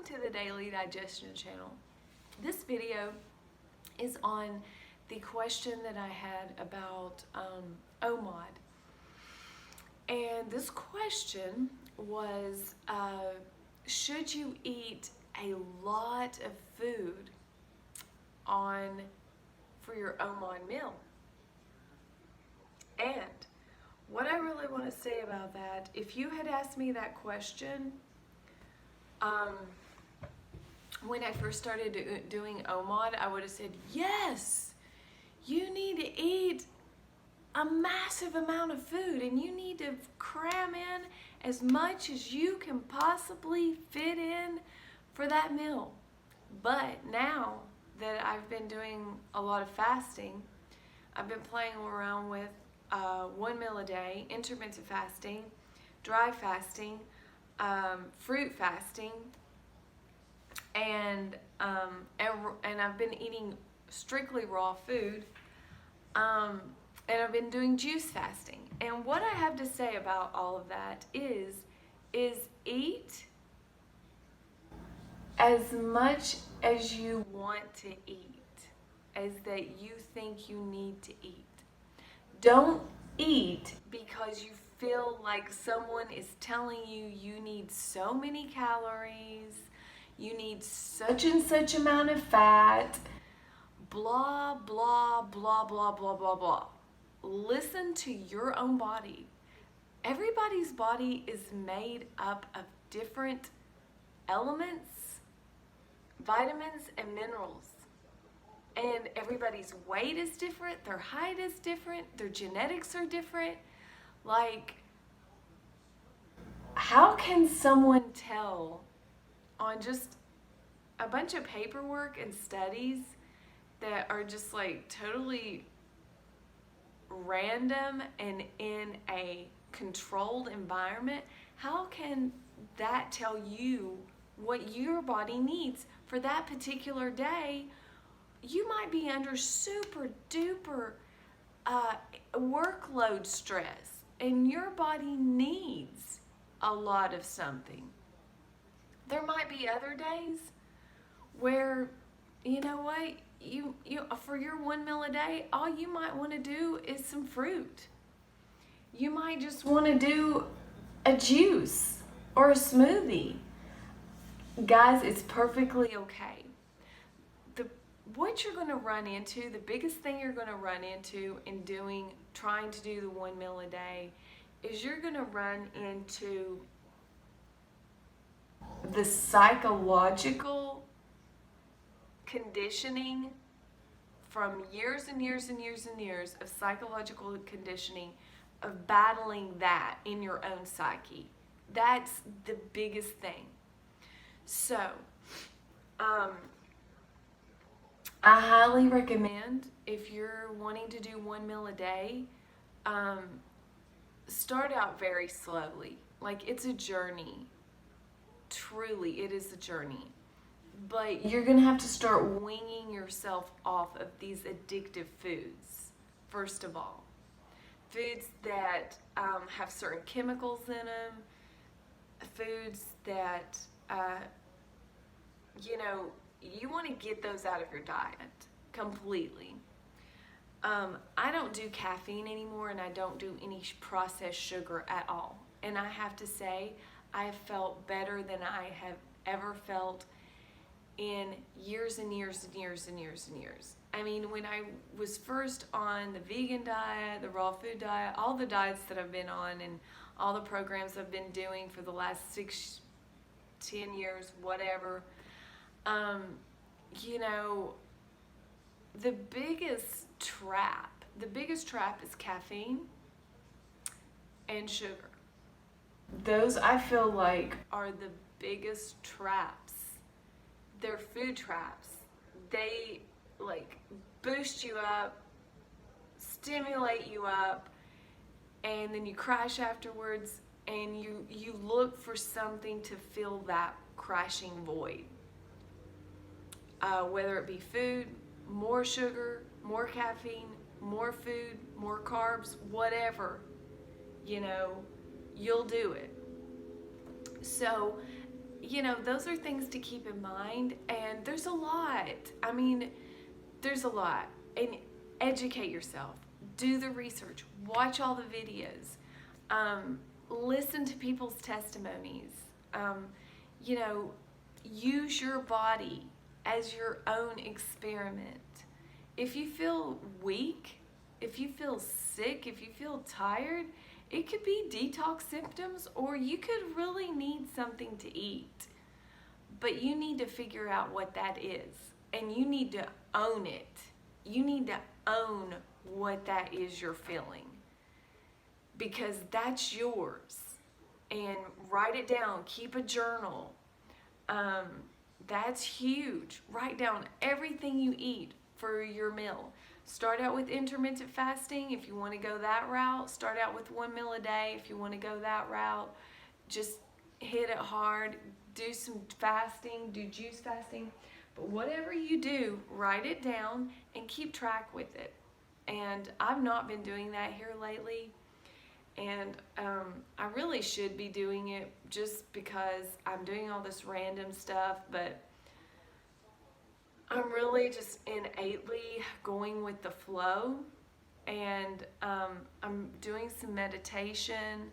to the Daily Digestion channel. This video is on the question that I had about OMAD. And this question was, should you eat a lot of food for your OMAD meal? And what I really want to say about that, if you had asked me that question when I first started doing OMAD, I would have said, yes, you need to eat a massive amount of food and you need to cram in as much as you can possibly fit in for that meal. But now that I've been doing a lot of fasting, I've been playing around with 1 meal a day, intermittent fasting, dry fasting, fruit fasting, and I've been eating strictly raw food, and I've been doing juice fasting. And what I have to say about all of that is eat as much as you want to eat, as that you think you need to eat. Don't eat because you feel like someone is telling you you need so many calories, you need such and such amount of fat, blah, blah, blah, blah, blah, blah, blah. Listen to your own body. Everybody's body is made up of different elements, vitamins, and minerals. And everybody's weight is different, their height is different, their genetics are different. Like, how can someone tell on just a bunch of paperwork and studies that are just like totally random and in a controlled environment? How can that tell you what your body needs for that particular day? You might be under super duper workload stress and your body needs a lot of something. There might be other days where, you know what, you for your 1 meal a day, all you might want to do is some fruit. You might just want to do a juice or a smoothie. Guys, it's perfectly okay. What you're going to run into, the biggest thing you're going to run into in trying to do the 1 meal a day, is you're going to run into the psychological conditioning from years and years and years and years of psychological conditioning of battling that in your own psyche. That's the biggest thing. So, I highly recommend, if you're wanting to do 1 meal a day, start out very slowly. Like, it's a journey. Truly, it is a journey. But you're going to have to start weaning yourself off of these addictive foods, first of all. Foods that have certain chemicals in them, foods that, you want to get those out of your diet completely. I don't do caffeine anymore, and I don't do any processed sugar at all. And I have to say, I have felt better than I have ever felt in years and years and years and years and years. I mean, when I was first on the vegan diet, the raw food diet, all the diets that I've been on and all the programs I've been doing for the last 6, 10 years, whatever, the biggest trap is caffeine and sugar. Those, I feel like, are the biggest traps. They're food traps. They like boost you up, stimulate you up, and then you crash afterwards, and you look for something to fill that crashing void. Whether it be food, more sugar, more caffeine, more food, more carbs, whatever, you'll do it. So those are things to keep in mind. And there's a lot. I mean, there's a lot. And educate yourself. Do the research. Watch all the videos. Um, Listen to people's testimonies. Um, you know, Use your body as your own experiment. If you feel weak, if you feel sick, if you feel tired, it could be detox symptoms, or you could really need something to eat. But you need to figure out what that is, and you need to own it. You need to own what that is you're feeling, because that's yours. And write it down. Keep a journal. Um, that's huge. Write down everything you eat for your meal. Start out with intermittent fasting if you want to go that route. Start out with 1 meal a day if you want to go that route. Just hit it hard. Do some fasting, do juice fasting. But whatever you do, write it down and keep track with it. And I've not been doing that here lately. And I really should be doing it just because I'm doing all this random stuff, but I'm really just innately going with the flow. And I'm doing some meditation,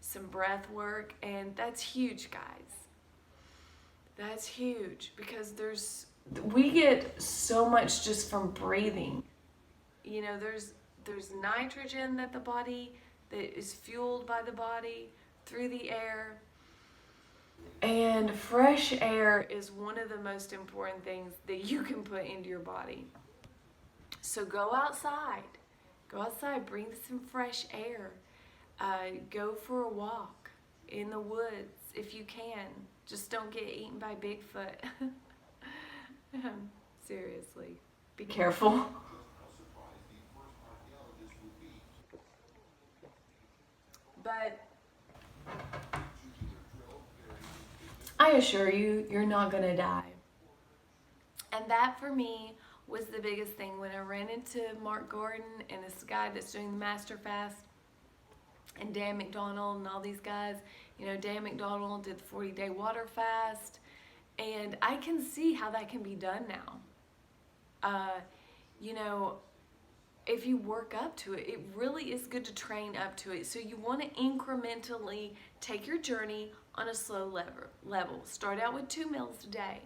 some breath work, and that's huge, guys. That's huge, because we get so much just from breathing. There's nitrogen that is fueled by the body through the air. And fresh air is one of the most important things that you can put into your body. So go outside. Go outside, bring some fresh air. Go for a walk in the woods if you can. Just don't get eaten by Bigfoot. Seriously, be careful. But I assure you, you're not going to die. And that for me was the biggest thing when I ran into Mark Gordon and this guy that's doing the Master Fast, and Dan McDonald and all these guys. Dan McDonald did the 40-day water fast, and I can see how that can be done now. You know, if you work up to it, it really is good to train up to it. So you want to incrementally take your journey on a slow level. Start out with 2 meals a day.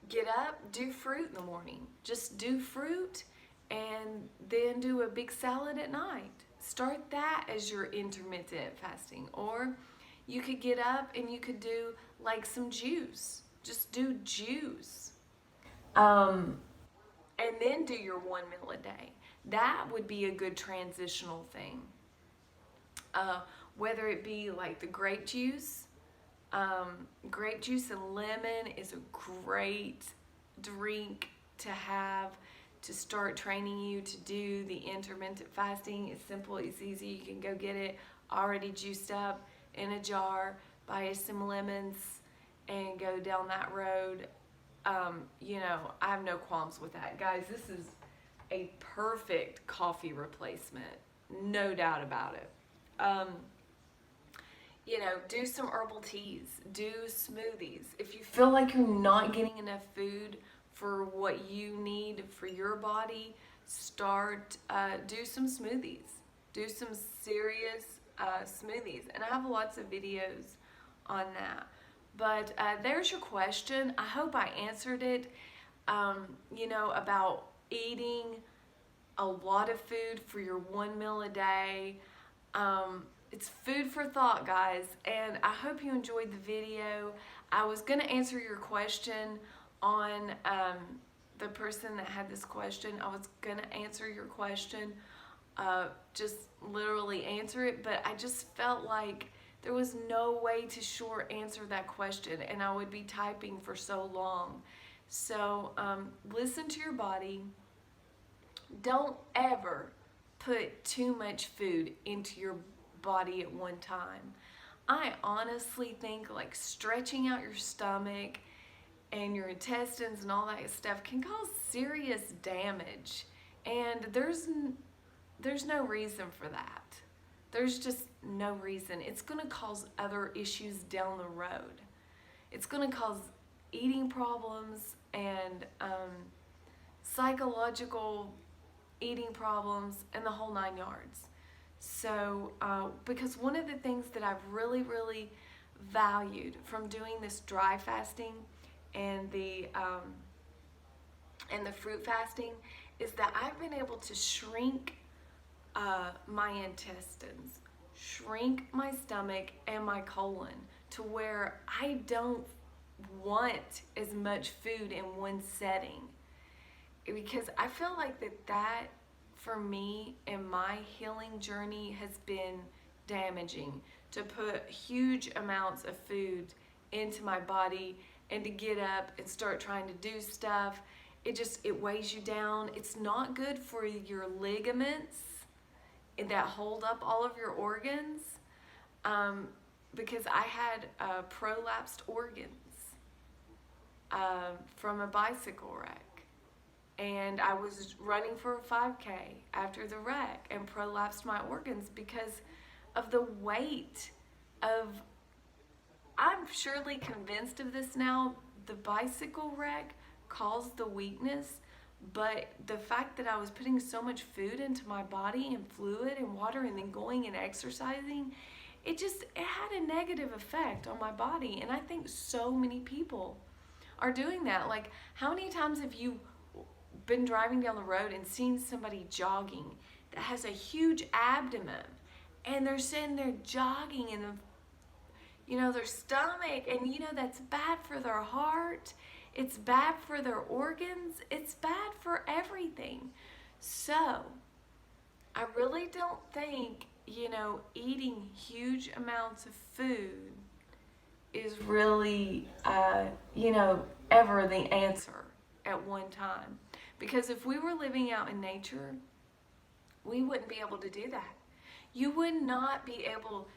Get up, do fruit in the morning. Just do fruit and then do a big salad at night. Start that as your intermittent fasting. Or you could get up and you could do like some juice. Just do juice. And then do your 1 meal a day. That would be a good transitional thing. Whether it be like the grape juice and lemon is a great drink to have to start training you to do the intermittent fasting. It's simple, it's easy. You can go get it already juiced up in a jar, buy some lemons, and go down that road. I have no qualms with that. Guys, this is a perfect coffee replacement. No doubt about it. Do some herbal teas. Do smoothies. If you feel like you're not getting enough food for what you need for your body, do some smoothies. Do some serious smoothies. And I have lots of videos on that. But there's your question. I hope I answered it. About eating a lot of food for your 1 meal a day. It's food for thought, guys. And I hope you enjoyed the video. I was going to answer your question on the person that had this question. I was going to answer your question, just literally answer it. But I just felt like there was no way to short answer that question, and I would be typing for so long. So listen to your body. Don't ever put too much food into your body at one time. I honestly think like stretching out your stomach and your intestines and all that stuff can cause serious damage, and there's no reason for that. no reason. It's going to cause other issues down the road. It's going to cause eating problems and psychological eating problems and the whole 9 yards. So, because one of the things that I've really valued from doing this dry fasting and the fruit fasting is that I've been able to shrink my intestines, shrink my stomach and my colon to where I don't want as much food in one setting, because I feel like that for me in my healing journey has been damaging, to put huge amounts of food into my body and to get up and start trying to do stuff. It weighs you down. It's not good for your ligaments that hold up all of your organs, because I had prolapsed organs from a bicycle wreck. And I was running for a 5K after the wreck and prolapsed my organs because of the weight of, I'm surely convinced of this now, the bicycle wreck caused the weakness, but the fact that I was putting so much food into my body and fluid and water and then going and exercising, it had a negative effect on my body. And I think so many people are doing that. Like, how many times have you been driving down the road and seen somebody jogging that has a huge abdomen and they're sitting there jogging and their stomach, and that's bad for their heart, it's bad for their organs, it's bad for everything. So I really don't think eating huge amounts of food is really ever the answer at one time. Because if we were living out in nature, we wouldn't be able to do that. You would not be able,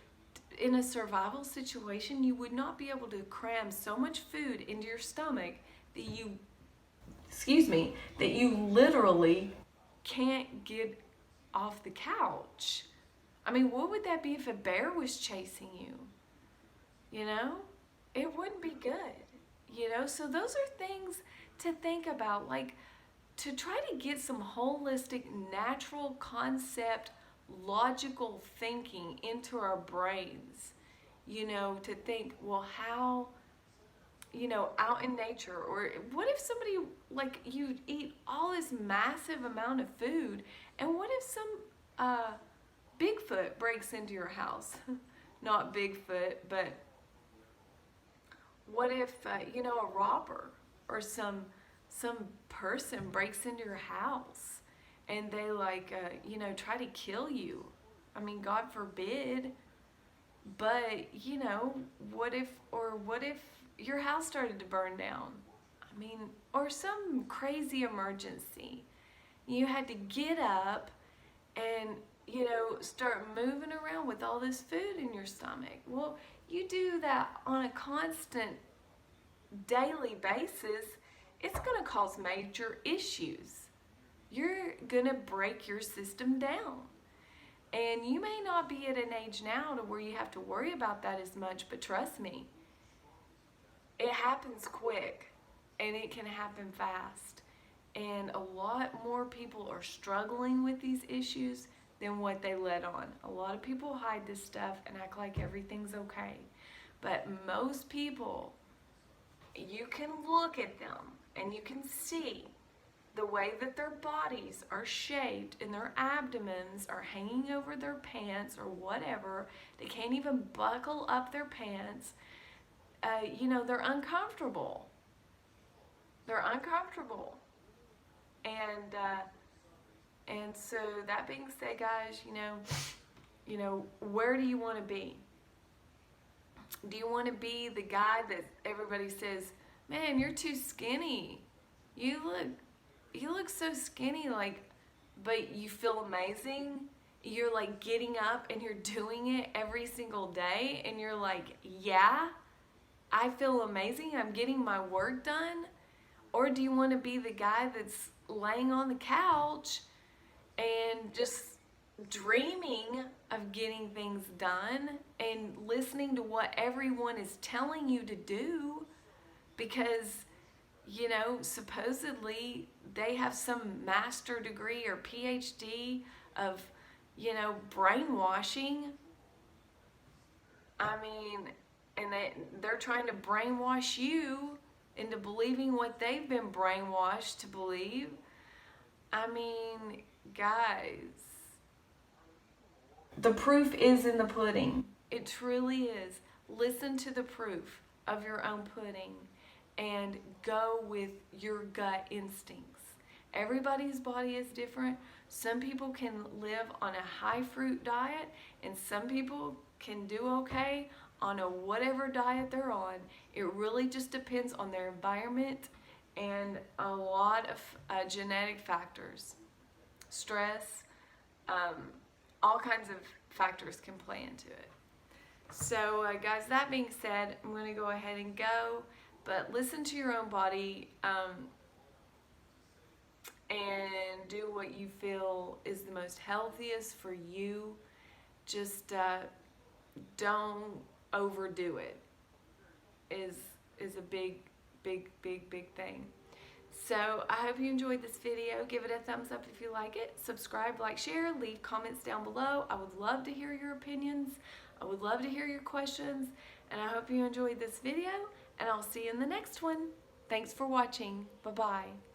in a survival situation, you would not be able to cram so much food into your stomach that you literally can't get off the couch. I mean, what would that be if a bear was chasing you? It wouldn't be good. So those are things to think about, like to try to get some holistic, natural concept, logical thinking into our brains, to think, well, how, out in nature, or what if somebody, like, you eat all this massive amount of food, and what if some Bigfoot breaks into your house? Not Bigfoot, but what if, a robber or some person breaks into your house and they try to kill you? I mean, God forbid, but what if your house started to burn down? I mean, or some crazy emergency. You had to get up and, start moving around with all this food in your stomach. Well, you do that on a constant daily basis, it's going to cause major issues. You're going to break your system down. And you may not be at an age now to where you have to worry about that as much, but trust me, it happens quick and it can happen fast. And a lot more people are struggling with these issues than what they let on. A lot of people hide this stuff and act like everything's okay. But most people, you can look at them and you can see the way that their bodies are shaped and their abdomens are hanging over their pants or whatever. They can't even buckle up their pants. They're uncomfortable. They're uncomfortable. And so that being said, guys, where do you want to be? Do you want to be the guy that everybody says, man, you're too skinny. You look so skinny, but you feel amazing. You're like getting up and you're doing it every single day. And you're like, yeah, I feel amazing. I'm getting my work done. Or do you want to be the guy that's laying on the couch and just dreaming of getting things done and listening to what everyone is telling you to do because, you know, supposedly they have some master degree or PhD of, you know, brainwashing. I mean, and they're trying to brainwash you into believing what they've been brainwashed to believe. I mean, guys, the proof is in the pudding. It truly is. Listen to the proof of your own pudding and go with your gut instincts. Everybody's body is different. Some people can live on a high fruit diet, and some people can do okay on a whatever diet they're on. It really just depends on their environment and a lot of genetic factors. Stress, um, all kinds of factors can play into it. So, guys, that being said, I'm going to go ahead and go. But listen to your own body and do what you feel is the most healthiest for you. Just don't overdo it. Is a big thing. So I hope you enjoyed this video. Give it a thumbs up if you like it. Subscribe, like, share, leave comments down below. I would love to hear your opinions. I would love to hear your questions. And I hope you enjoyed this video. And I'll see you in the next one. Thanks for watching. Bye-bye.